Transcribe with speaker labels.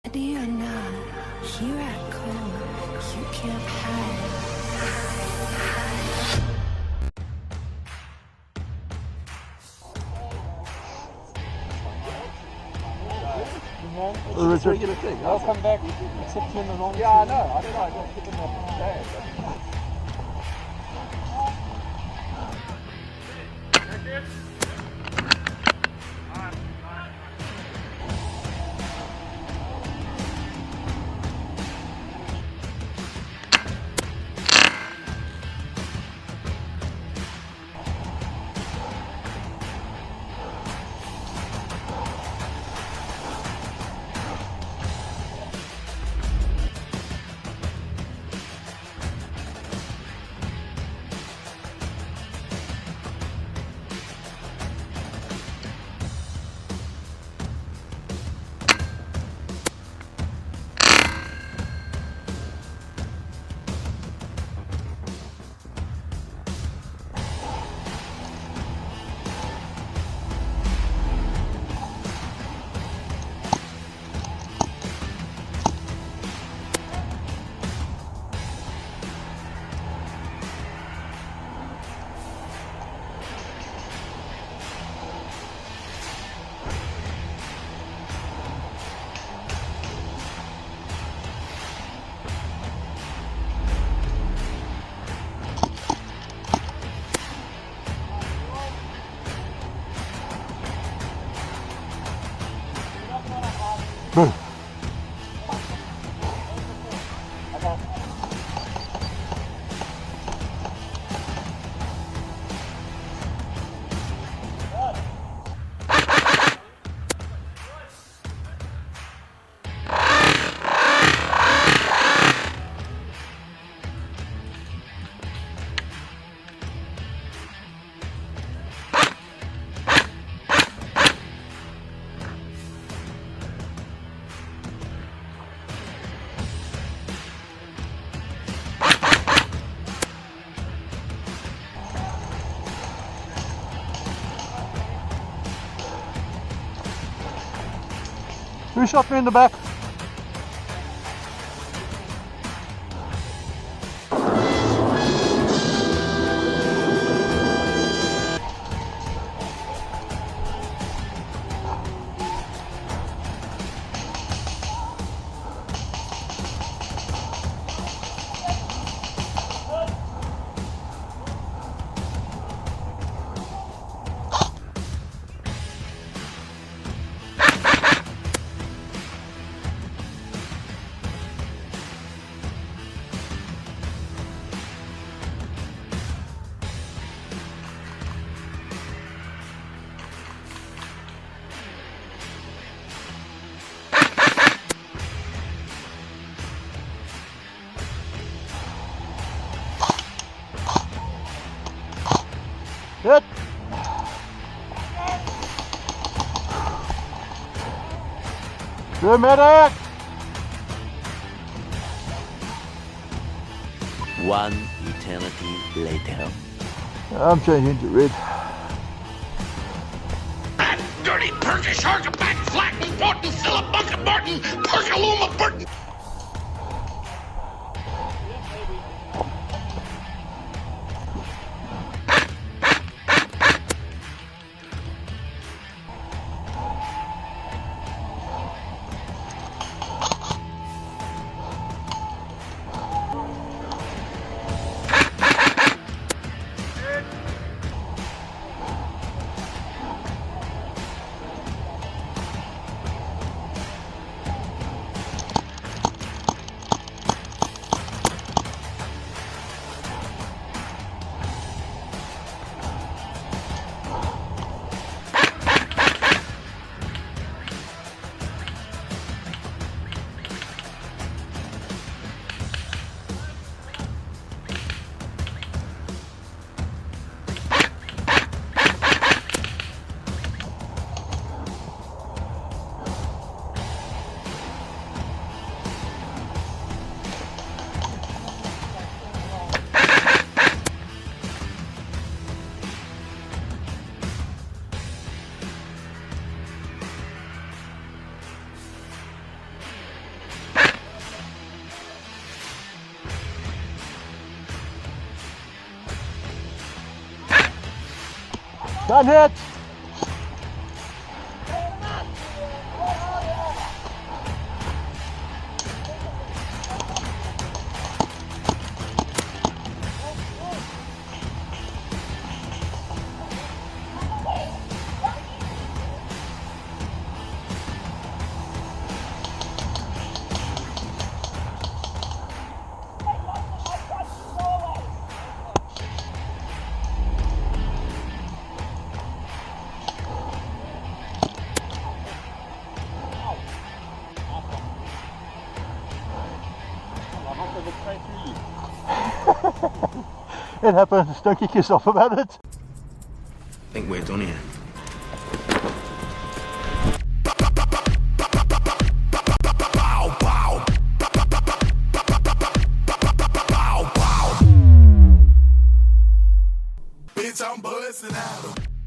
Speaker 1: Ready or not, here I come. You can't hide.
Speaker 2: It's a regular thing.
Speaker 3: I'll come back September long.
Speaker 2: Yeah, I know. I don't know. I just give them a bag.
Speaker 3: Who shot me in the back? Good. Good medic.
Speaker 4: One eternity later.
Speaker 3: I'm changing to red.
Speaker 5: Dirty Turkish back flatten, Borton, Philip Barton, Perkaluma Burton.
Speaker 3: Can't hit. It happens, don't kick yourself about it.
Speaker 6: I think we're done here.
Speaker 5: Bitch, I'm busting out.